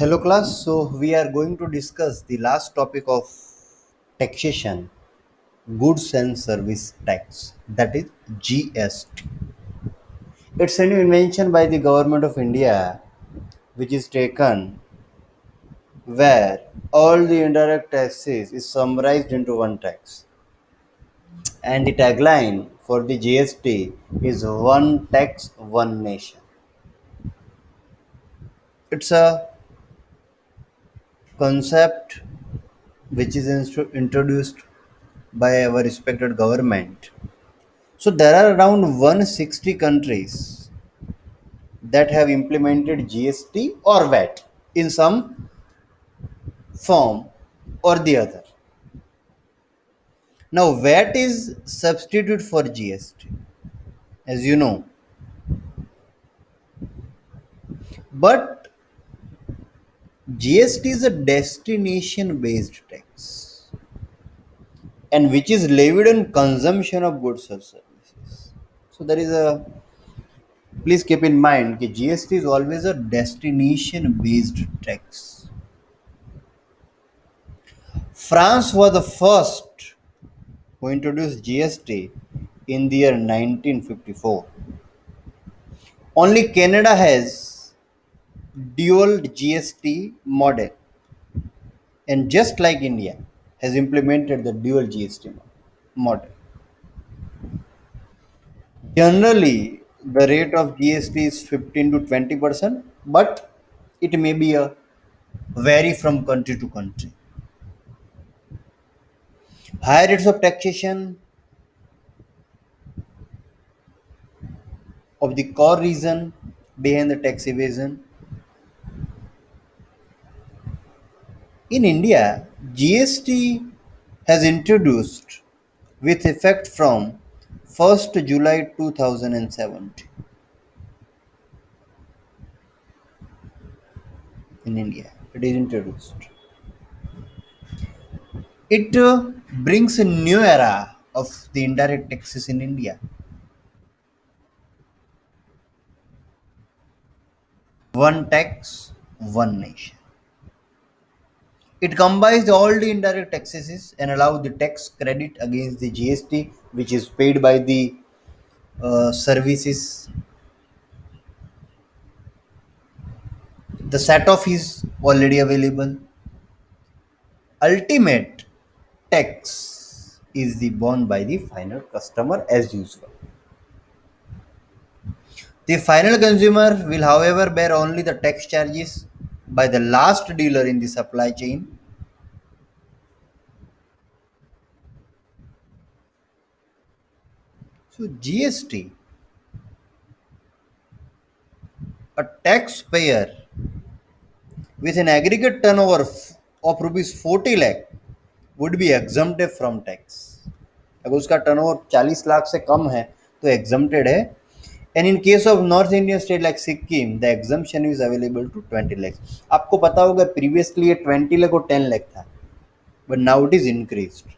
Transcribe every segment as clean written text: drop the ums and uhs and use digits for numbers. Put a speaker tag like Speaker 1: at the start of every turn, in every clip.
Speaker 1: Hello class, so we are going to discuss the last topic of taxation, goods and service tax, that is GST. It's a new invention by the government of India which is taken where all the indirect taxes is summarized into one tax, and the tagline for the GST is one tax one nation. It's a concept which is introduced by our respected government. So there are around 160 countries that have implemented GST or VAT in some form or the other. Now VAT is substitute for GST, as you know, but GST is a destination based tax and which is levied on consumption of goods or services. So there is a please keep in mind that GST is always a destination based tax. France was the first who introduced GST in the year 1954. Only Canada has dual GST model, and just like India has implemented the dual GST model. Generally, the rate of GST is 15 to 20%, but it may be a vary from country to country. Higher rates of taxation of the core reason behind the tax evasion. In India, GST has introduced with effect from 1st July 2017 in India. It is introduced. It brings a new era of the indirect taxes in India. One tax, one nation. It combines all the indirect taxes and allows the tax credit against the GST which is paid by the services. The set off is already available. Ultimate tax is the borne by the final customer as usual. The final consumer will, however, bear only the tax charges by the last dealer in the supply chain. So, GST, a taxpayer with an aggregate turnover of rupees 40 lakh would be exempted from tax. अगर उसका turnover 40 lakh से कम है तो exempted है. And in case of north Indian state like Sikkim the exemption is available to 20 lakhs. आपको पता होगा previously ये 20 लाख और 10 लाख था, but now it is increased.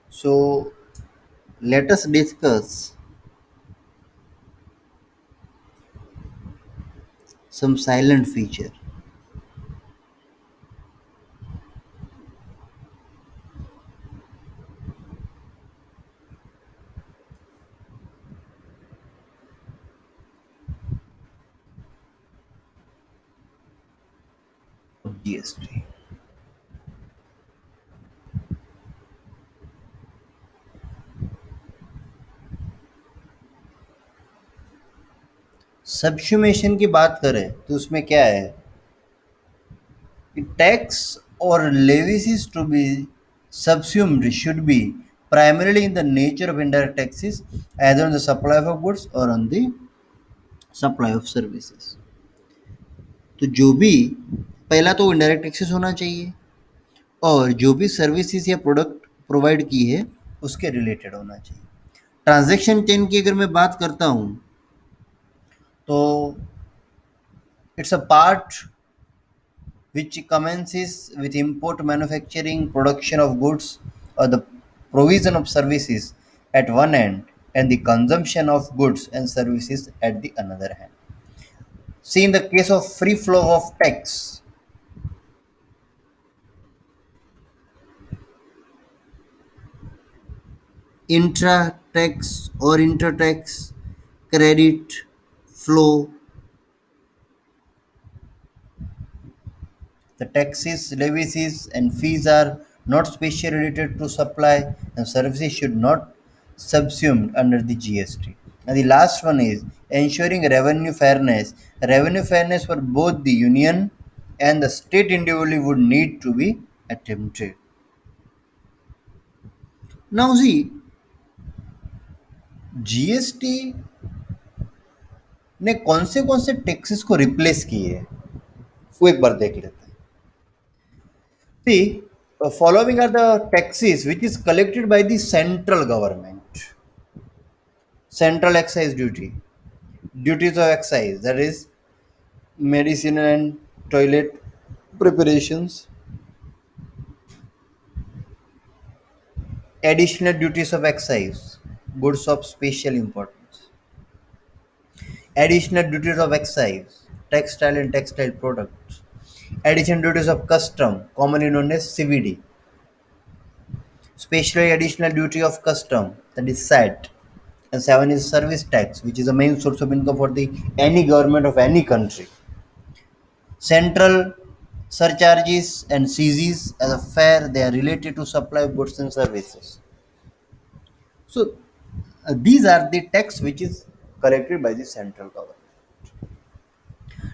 Speaker 1: So let us discuss some silent feature. GST. सब्स्यूमेशन की बात करें तो उसमें क्या है, tax or levies is to be subsumed should be primarily in the nature of indirect taxes, either on the supply of goods or on the supply of services. तो जो भी पहला तो इनडायरेक्ट टैक्सेस होना चाहिए और जो भी सर्विसेज या प्रोडक्ट प्रोवाइड की है उसके रिलेटेड होना चाहिए. ट्रांजैक्शन चेन की अगर मैं बात करता हूँ तो it's a part which commences with import, manufacturing, production of goods, or the provision of services at one end, and the consumption of goods and services at the another hand. See, in the case of free flow of tax, intra-tax or inter-tax credit flow, the taxes, levies, and fees are not specially related to supply, and services should not subsumed under the GST. And the last one is ensuring revenue fairness. Revenue fairness for both the union and the state individually would need to be attempted. Now see, GST ने कौन से taxes को replace किए हैं वो एक बार देख लेते हैं. See, following are the taxes which is collected by the central government. Central excise duty, duties of excise, that is medicine and toilet preparations, additional duties of excise, goods of special importance, additional duties of excise, textile and textile products, additional duties of custom, commonly known as CVD, specially additional duty of custom, that is SAT, and seven is service tax, which is the main source of income for the any government of any country. Central surcharges and seizes as a fare, they are related to supply of goods and services. So these are the tax which is collected by the central government.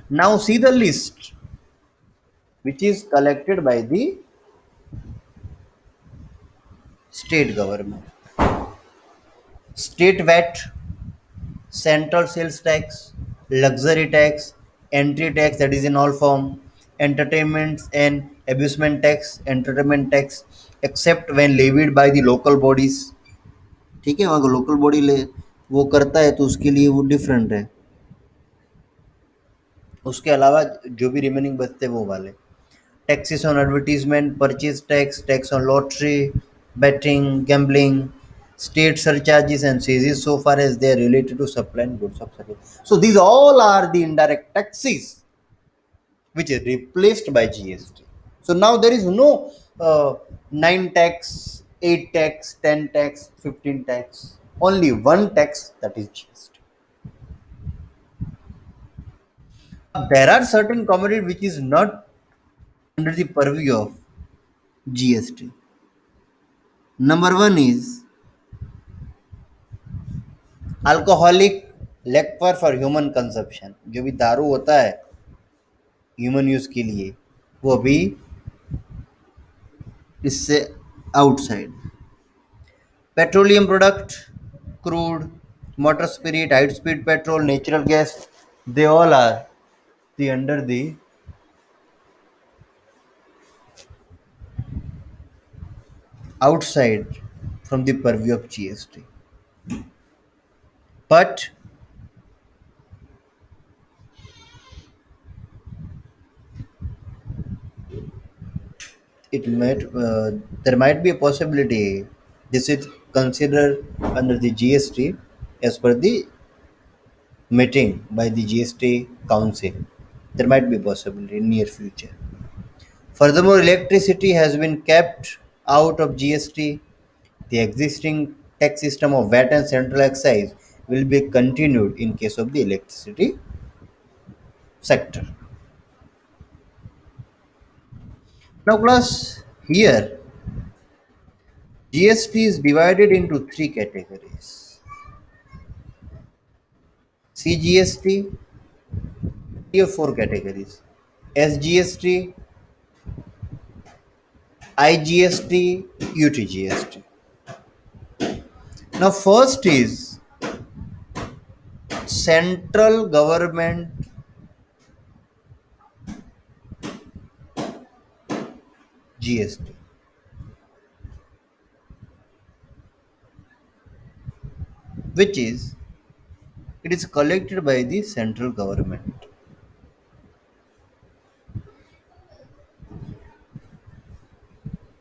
Speaker 1: Now see the list which is collected by the state government. State VAT, central sales tax, luxury tax, entry tax, that is in all form, entertainments and amusement tax, entertainment tax, except when levied by the local bodies. ठीक है, वहाँ local body ले वो करता है तो उसके लिए वो डिफरेंट है. उसके अलावा जो भी रिमेनिंग बचते हैं वो वाले taxes on advertisement, purchase tax, tax on lottery, betting, gambling, state surcharges and seizes so far as they are related to supply and goods of service. So these all are the indirect taxes which is replaced by GST. So now there is no 9 tax, 8 tax, 10 tax, 15 tax. Only one tax, that is GST. There are certain commodities which is not under the purview of GST. Number one is alcoholic liquor for human consumption. जो भी दारू होता है human use के लिए वो भी इससे outside. Petroleum product, crude, motor spirit, high speed petrol, natural gas, they all are the under the outside from the purview of GST. But it might there might be a possibility this is considered under the GST as per the meeting by the GST Council. There might be a possibility in near future. Furthermore, electricity has been kept out of GST. The existing tax system of VAT and central excise will be continued in case of the electricity sector. Now, class, here GST is divided into three categories: CGST, here four categories: SGST, IGST, UTGST. Now, first is central government GST, which is it is collected by the central government.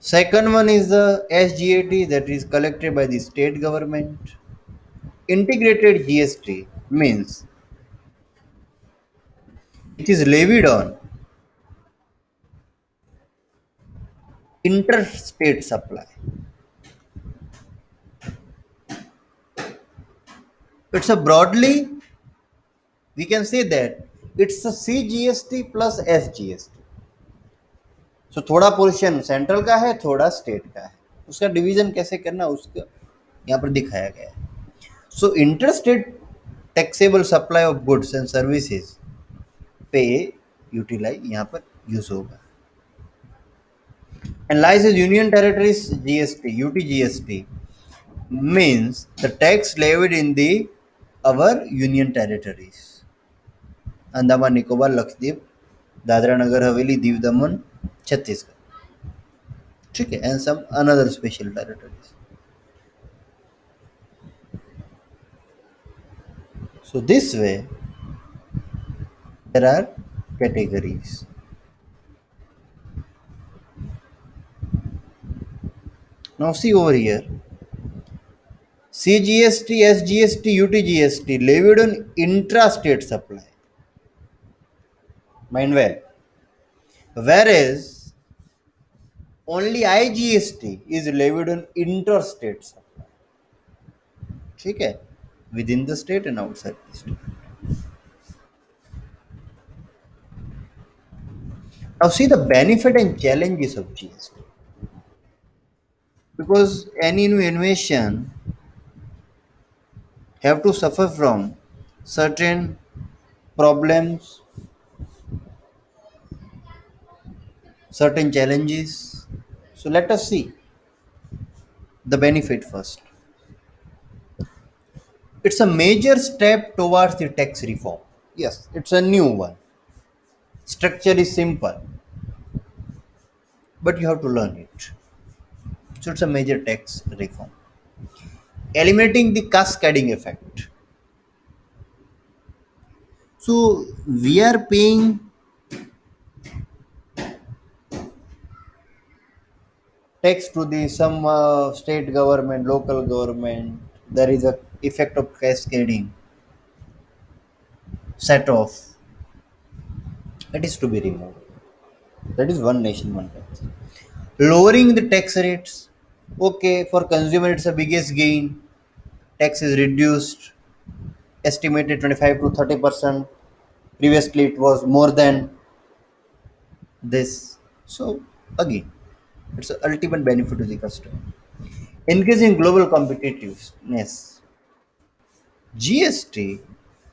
Speaker 1: Second one is the SGAT, that is collected by the state government. Integrated GST means it is levied on interstate supply. It's a broadly, we can say that it's a CGST plus SGST. सो थोड़ा portion central का है, थोड़ा state का है, उसका division कैसे करना उसका यहाँ पर दिखाया गया है. So interstate taxable supply of goods and services पे यूटिलाइज यहाँ पर यूज होगा. And lies as Union Territories GST, UTGST means the tax levied in the our Union Territories. Andaman Nicobar, Lakshadweep, Dadra Nagar Haveli, Div Daman, Chhattisgarh. Okay, and some another special territories. So this way there are categories. Now see over here. CGST, SGST, UTGST levied on intra-state supply. Mind well. Whereas only IGST is levied on interstate supply. ठीक है, within the state and outside the state. Now see the benefit and challenges of GST. Because any new innovation have to suffer from certain problems, certain challenges. So let us see the benefit first. It's a major step towards the tax reform. Yes, it's a new one. Structure is simple, but you have to learn it. So it's a major tax reform. Eliminating the cascading effect. So we are paying tax to the some state government, local government. There is a effect of cascading set off. It is to be removed. That is one nation, one tax. Lowering the tax rates. Okay, for consumer it's the biggest gain. Tax is reduced, estimated 25 to 30%. Previously it was more than this. So again, it's an ultimate benefit to the customer. Increasing global competitiveness. GST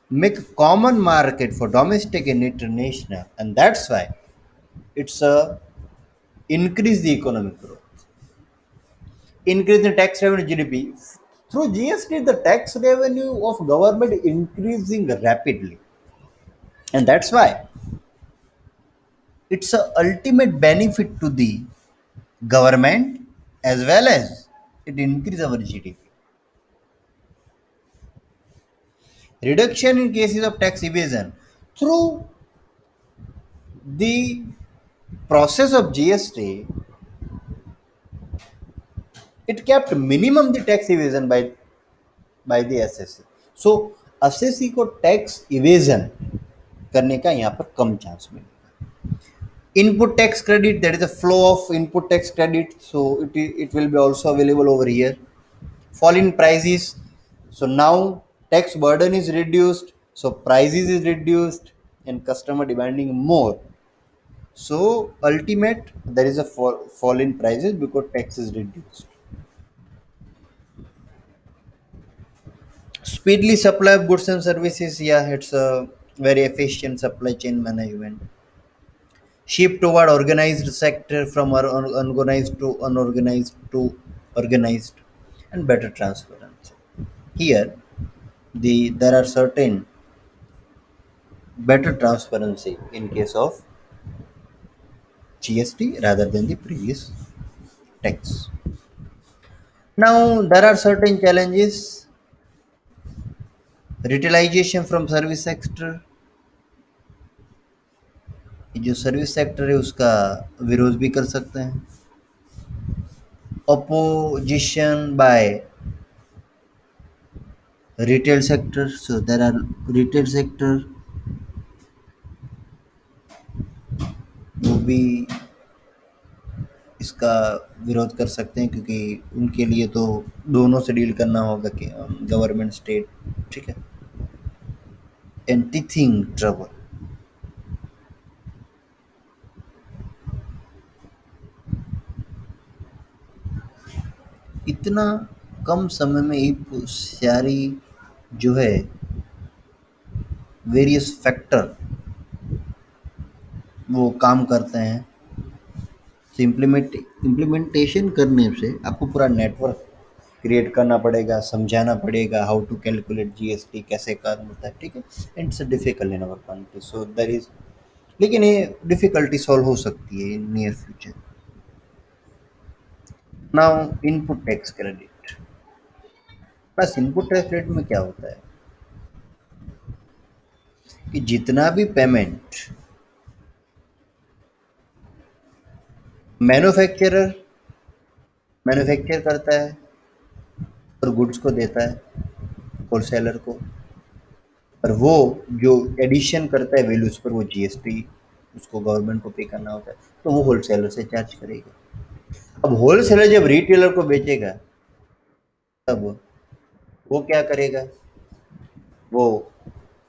Speaker 1: make a common market for domestic and international, and that's why it's a increase the economic growth. Increase the tax revenue GDP. Through GST, the tax revenue of government increasing rapidly, and that's why it's a ultimate benefit to the government as well as it increase our GDP. Reduction in cases of tax evasion through the process of GST, it kept minimum the tax evasion by the SSC. So SSC को tax evasion करने का यहाँ पर कम chance मिलेगा. Input tax credit, there is a flow of input tax credit, so it will be also available over here. Fall in prices, so now tax burden is reduced, so prices is reduced and customer demanding more. So ultimate there is a fall in prices because tax is reduced. Speedily supply of goods and services, yeah, it's a very efficient supply chain management. Shift toward organized sector from unorganized to unorganized to organized, and better transparency. Here, there are certain better transparency in case of GST rather than the previous tax. Now there are certain challenges. Retailization from service sector. जो service sector है उसका विरोध भी कर सकते हैं. opposition by retail sector. So there are retail sector वो भी इसका विरोध कर सकते हैं, क्योंकि उनके लिए तो दोनों से डील करना होगा कि गवर्नमेंट स्टेट, ठीक है। एंटीथिंग ट्रबल, इतना कम समय में एक सारी जो है वेरियस फैक्टर वो काम करते हैं। तो इम्प्लीमेंटेशन करने से आपको पूरा नेटवर्क क्रिएट करना पड़ेगा, समझाना पड़ेगा हाउ टू कैलकुलेट जीएसटी, कैसे काम होता है, ठीक है। It's difficult in our country, so there is, लेकिन ये डिफिकल्टी सॉल्व हो सकती है in near future. Now input tax credit. बस इनपुट टैक्स क्रेडिट में क्या होता है कि जितना भी पेमेंट मैन्युफैक्चरर मैन्युफैक्चर करता है और गुड्स को देता है होलसेलर को, और वो जो एडिशन करता है वैल्यूज पर वो जीएसटी उसको गवर्नमेंट को पे करना होता है, तो वो होलसेलर से चार्ज करेगा। अब होलसेलर जब रिटेलर को बेचेगा तब वो क्या करेगा, वो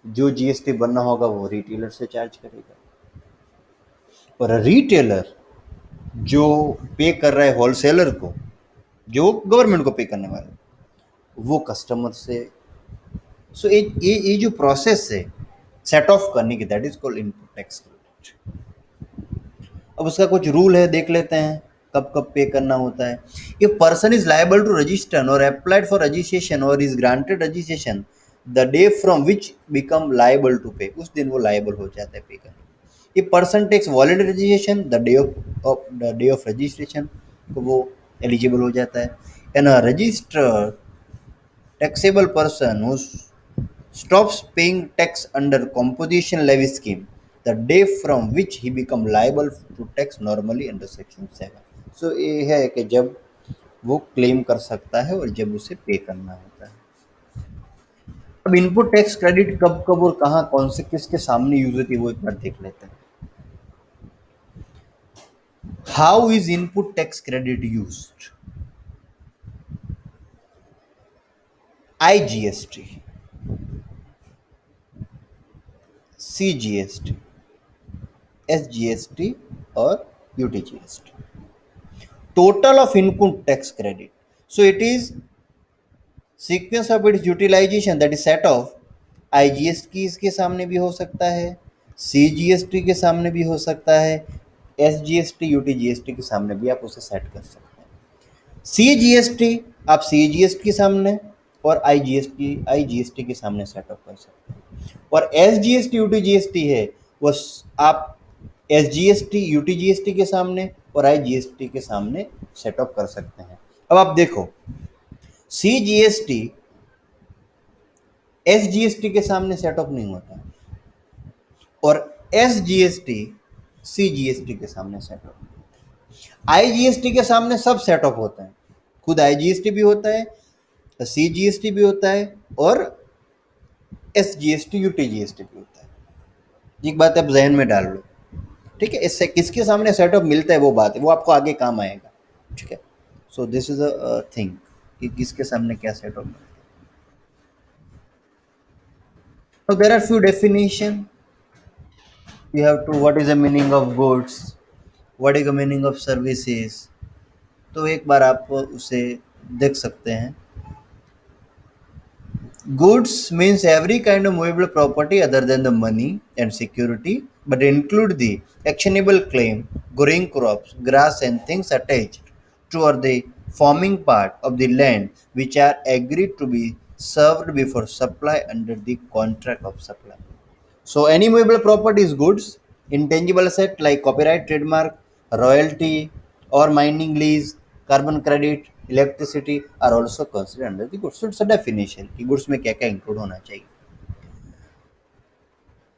Speaker 1: जो जीएसटी बनना होगा वो रिटेलर से चार्ज करेगा, और रिटेलर जो पे कर रहा है होलसेलर को, जो गवर्नमेंट को पे करने वाला है, वो कस्टमर से। सो ये जो प्रोसेस है सेट ऑफ करने की, that is called input tax credit. अब उसका कुछ रूल है, देख लेते हैं कब कब पे करना होता है। ये person is liable to register और अप्लाइड फॉर रजिस्ट्रेशन और is granted registration the day from which become liable to pay, उस दिन वो लायबल हो जाता है पे करने। ये person takes voluntary registration the day of registration, तो वो एलिजिबल हो जाता है। And a registered taxable person who stops paying tax under composition levy scheme the day from which he become liable to tax normally under section 7। सो ये है कि जब वो क्लेम कर सकता है और जब उसे पे करना होता है। अब इनपुट टैक्स क्रेडिट कब कब और कहाँ कौन से किसके सामने यूज होती है वो एक बार देख लेते हैं। How is input tax credit used? IGST, CGST, SGST और UTGST, total of input tax credit. So it is sequence of its utilization, that is set off IGST इसके सामने भी हो सकता है, सीजीएसटी के सामने भी हो सकता है, एसजीएसटी यूटीजीएसटी के सामने भी आप उसे सेट कर सकते हैं। सीजीएसटी आप सीजीएसटी के सामने और आईजीएसटी के सामने सेटअप कर सकते हैं, और एसजीएसटी यूटीजीएसटी है वो आप एसजीएसटी यूटीजीएसटी के सामने और आईजीएसटी के सामने सेटअप कर सकते हैं। अब आप देखो, सीजीएसटी एसजीएसटी के सामने सेटअप नहीं होता और एसजीएसटी सीजीएसटी के सामने सेटअप, आईजीएसटी के सामने सब सेटअप होता है, खुद आईजीएसटी भी होता है, सीजीएसटी भी होता है और एसजीएसटी यूटीजीएसटी भी होता है। एक बात आप जहन में डाल लो, ठीक है। इससे किसके सामने सेटअप मिलता है वो बात है, वो आपको आगे काम आएगा, ठीक है। So this is a thing कि किसके सामने क्या सेटअप मिलता है। So there are few definition. You have to, what is the meaning of goods, what is the meaning of services, तो एक बार आप उसे देख सकते हैं। Goods means every kind of movable property other than the money and security, but include the actionable claim, growing crops, grass and things attached to or the forming part of the land which are agreed to be served before supply under the contract of supply. So any movable property is goods, intangible asset like copyright, trademark, royalty or mining lease, carbon credit, electricity are also considered under the goods. So it's a definition कि goods में क्या क्या include होना चाहिए।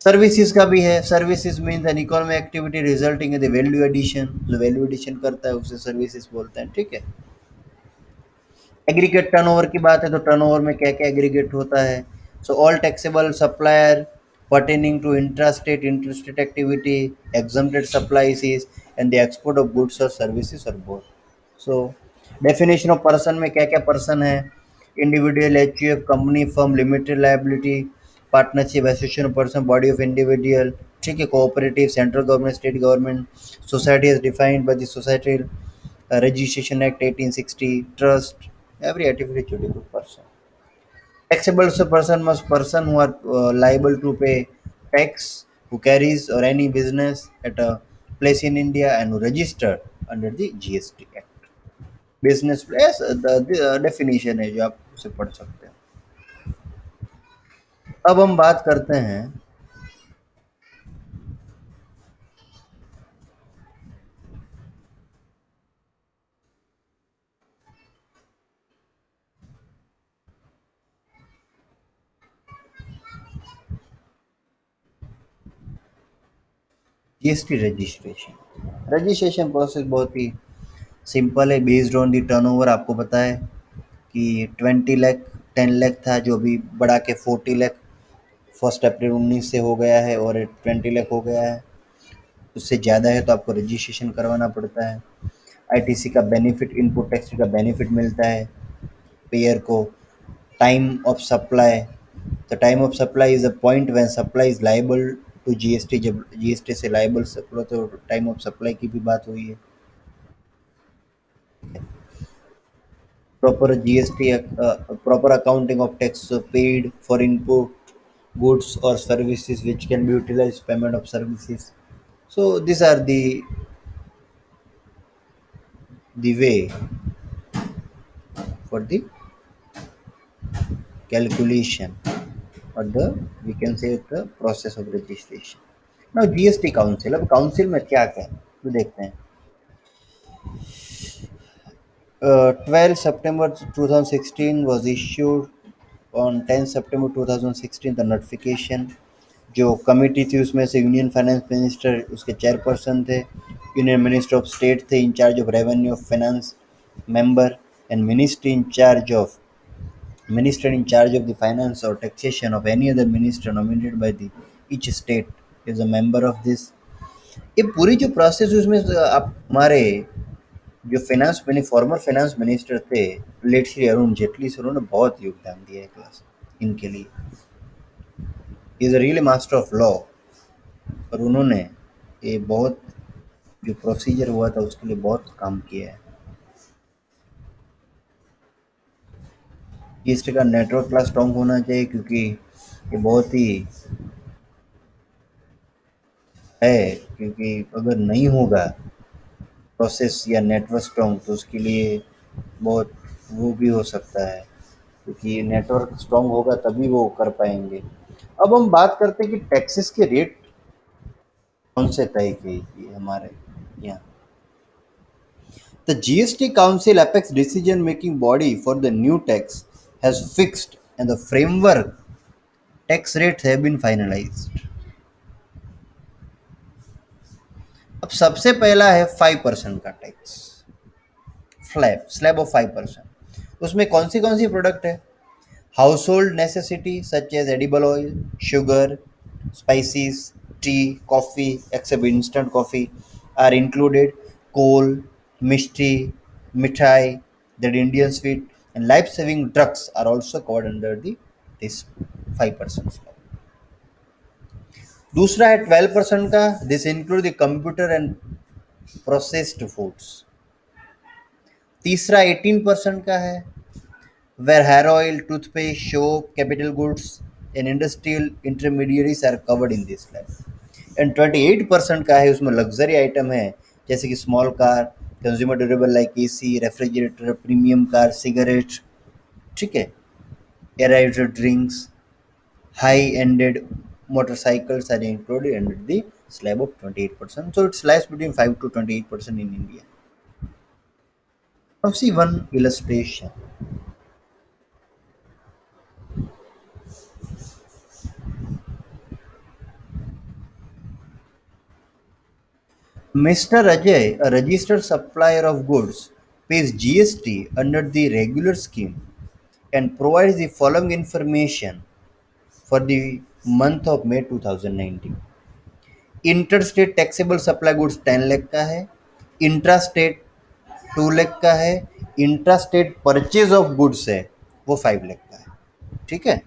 Speaker 1: Services का भी है, services means an economic activity resulting in the value addition, जो वैल्यू एडिशन करता है उसे सर्विसेज बोलते हैं, ठीक है। एग्रीगेट टर्नओवर की बात है तो टर्नओवर में क्या क्या एग्रीगेट होता है? So all taxable supplier pertaining to interstate activity, exempted supplies and the export of goods or services or both. So definition of person में क्या क्या person है? Individual, HUF, company, firm, limited liability, partnership, association of person, body of individual, ठीक है, cooperative, central government, state government, society as defined by the societal registration act 1860, trust, every activity to do person. Taxable person must person who are liable to pay tax, who carries or any business at a place in India and who registered under the GST Act. Business place definition है जो आप उसे पढ़ सकते हैं। अब हम बात करते हैं जीएसटी रजिस्ट्रेशन। रजिस्ट्रेशन प्रोसेस बहुत ही सिंपल है, बेस्ड ऑन दी टर्नओवर। आपको पता है कि 20 लाख 10 लाख था, जो अभी बढ़ा के 40 लाख 1 अप्रैल 19 से हो गया है और 20 लाख हो गया है। उससे ज़्यादा है तो आपको रजिस्ट्रेशन करवाना पड़ता है। आईटीसी का बेनिफिट, इनपुट टैक्स का बेनिफिट मिलता है पेयर को। Time of supply, the time of supply is a point when supply is liable to GST. जब जीएसटी से लायबल सप्लाई तो टाइम ऑफ सप्लाई की भी बात हुई है। Proper GST, proper accounting of tax paid for input goods or services which can be utilized payment of services. So these are the way for the calculation or the, we can say, the process of registration. Now GST council, अब council में क्या क्या है तो देखते हैं। 12 September 2016 was issued, on 10 September 2016 the notification. जो committee थी उसमें से यूनियन फाइनेंस मिनिस्टर उसके चेयरपर्सन थे, यूनियन मिनिस्टर ऑफ स्टेट थे in charge of revenue of finance member, and minister in charge of the finance or taxation of any other minister nominated by the each state is a member of this। ये पूरी जो process उसमें आप हमारे जो finance mini former finance minister थे late Shri Arun Jaitley sir, उन्होंने बहुत योगदान दिया है क्लास इनके लिए। Is a really master of law, और उन्होंने ये बहुत जो प्रोसीजर हुआ था उसके लिए बहुत काम किया है। जीएसटी का नेटवर्क क्लास स्ट्रॉन्ग होना चाहिए क्योंकि ये बहुत ही है, क्योंकि अगर नहीं होगा प्रोसेस या नेटवर्क स्ट्रॉन्ग तो उसके लिए बहुत वो भी हो सकता है, क्योंकि नेटवर्क स्ट्रॉन्ग होगा तभी वो कर पाएंगे। अब हम बात करते हैं कि टैक्सेस के रेट कौन से तय किए हमारे यहाँ। The GST Council, apex decision making body for the new tax, has fixed and the framework tax rates have been finalized। अब सबसे पहला है 5% का टैक्स, स्लैब ऑफ 5%। उसमें कौन सी प्रोडक्ट है? Household necessity such as edible oil, sugar, spices, tea, coffee except instant coffee are included. Coal, mishti, mithai, that Indian sweet and life saving drugs are also covered under the this 5%। दूसरा है 12% का, this include the computer and processed foods. तीसरा 18% का है, where hair oil, toothpaste, soap, capital goods, and industrial intermediaries are covered in this slab। And 28% का है, उसमें luxury item है जैसे कि small car, consumer durable like AC, refrigerator, premium car, cigarette, ठीक है, एराइजर drinks, high ended motorcycles are included under the slab of 28%. So it lies between 5 to 28% in India. Now see one illustration. Mr. Ajay, a registered supplier of goods, pays GST under the regular scheme and provides the following information for the month of May 2019. Interstate taxable supply goods 10 lakh का है, intrastate 2 lakh का है, intrastate purchase of goods है वो 5 लाख का है। ठीक है।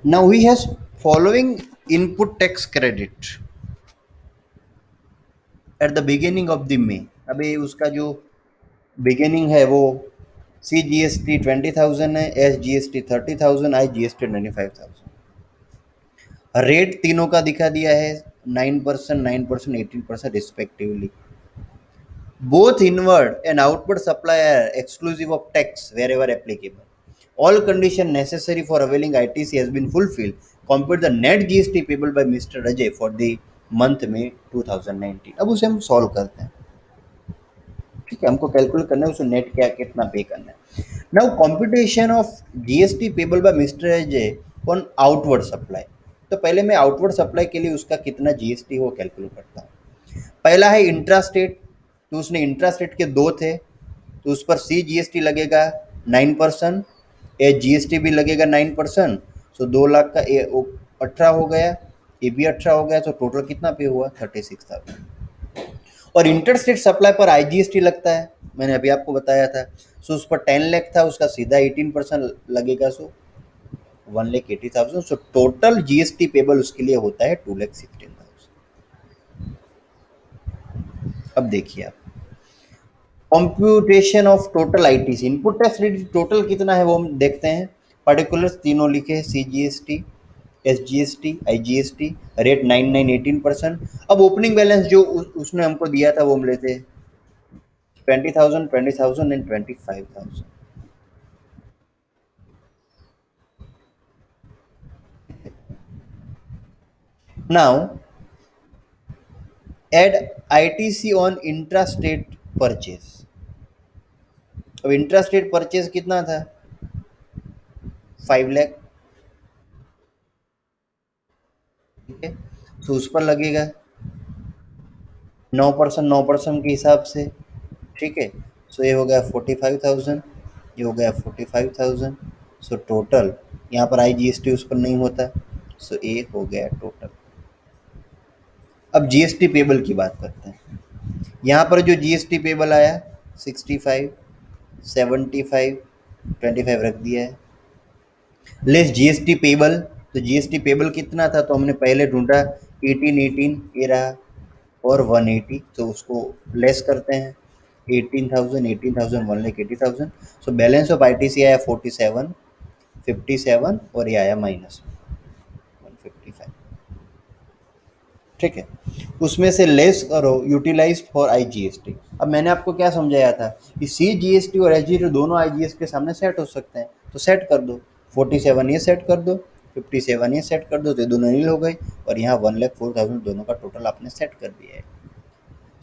Speaker 1: Now he has following input tax credit at the beginning of the May. अभी उसका जो बिगिनिंग है वो सी जी एस टी 20,000 है, एस जी एस टी 30,000, आई जी एस टी 25,000। रेट तीनों का दिखा दिया है, 9%, 9%, 18% respectively. Both inward and outward supply are exclusive of tax wherever applicable. All conditions necessary for availing ITC has been fulfilled. Compute the net GST payable by Mr. Rajay for the month May 2019। अब उसे हम solve करते हैं। ठीक है, हमको calculate करना है उसे नेट क्या कितना पे करना है। Now computation of GST payable by mister Ajay on outward supply. तो पहले मैं आउटवर्ड सप्लाई के लिए उसका कितना जीएसटी वो कैलकुलेट करता हूँ। पहला है इंट्रास्टेट, तो उसने इंट्रास्टेट के दो थे, तो उस पर सी जीएसटी लगेगा 9%, ए जीएसटी भी लगेगा 9%। सो 2 लाख का ए 18 हो गया, ए भी 18 हो गया, तो टोटल कितना पे हुआ 36,000। और इंटरस्टेट सप्लाई पर आईजीएसटी लगता है, मैंने अभी आपको बताया था। सो उस पर 10 लाख था, उसका सीधा 18% लगेगा, सो 1,80,000। सो टोटल जीएसटी पेबल उसके लिए होता है 2,16,000। अब देखिए आप computation of total ITC input tax rate total कितना है वो हम देखते हैं। पर्टिकुलर्स तीनों लिखे हैं, सीजीएसटी, एसजीएसटी, आईजीएसटी, रेट 9, 9, 18%। अब ओपनिंग बैलेंस जो उसने हमको दिया था वो हम लेते हैं 20,000, 20,000 and 25,000। Now add ITC on intrastate purchase. अब इंट्रास्टेट परचेज कितना था 5 लाख। ठीक है, तो उस पर लगेगा 9%, 9% के हिसाब से। ठीक है, सो ये हो गया 45,000, ये हो गया 45,000। सो टोटल यहाँ पर आईजीएसटी उस पर नहीं होता, सो ये हो गया टोटल। अब जीएसटी पेबल की बात करते हैं। यहाँ पर जो जीएसटी पेबल आया 65, 75, 25 रख दिया है, लेस जीएसटी पेबल। तो जीएसटी पेबल कितना था, तो हमने पहले ढूंढा 18, 18 ये रहा, और 180, तो उसको लेस करते हैं 18,000, 18,000, 1,80,000। सो बैलेंस ऑफ आईटीसी आया 47, 57, और ये आया माइनस 155। ठीक है, उसमें से लेस करो यूटिलाइज फॉर आईजीएसटी। अब मैंने आपको क्या समझाया था कि सी जीएसटी और एसजीएसटी दोनों आईजीएसटी के सामने सेट हो सकते हैं, तो सेट कर दो। 47 ये सेट कर दो, 57 ये सेट कर दो, तो ये दोनों नील हो गई, और यहाँ 1,04,000 दोनों का टोटल आपने सेट कर दिया है।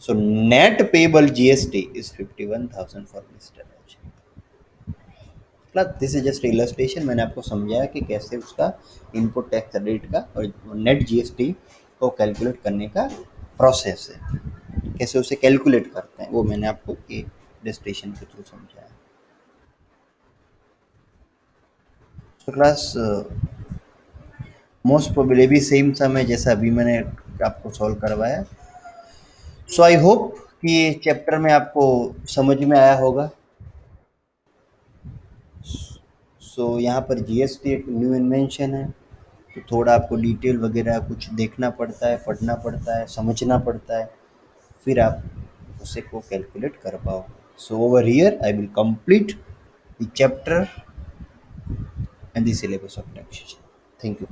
Speaker 1: So net payable GST is 51,000 for Mr. Raj. Plus this is just illustration, मैंने आपको समझाया कि कैसे उसका इनपुट टैक्स रेट का और नेट जीएसटी को कैलकुलेट करने का प्रोसेस है, कैसे उसे कैलकुलेट करते हैं वो मैंने आपको एक इलस्ट्रेशन के थ्रू समझाया। तो क्लास मोस्ट प्रोबेबली भी सेम समय जैसा अभी मैंने आपको सॉल्व करवाया। सो आई होप कि ये चैप्टर में आपको समझ में आया होगा। सो यहाँ पर जीएसटी एक न्यू इन्वेंशन है, तो थोड़ा आपको डिटेल वगैरह कुछ देखना पड़ता है, पढ़ना पड़ता है, समझना पड़ता है, फिर आप उसे को कैलकुलेट कर पाओ। So over here I will complete the chapter and the syllabus of taxation. Thank you.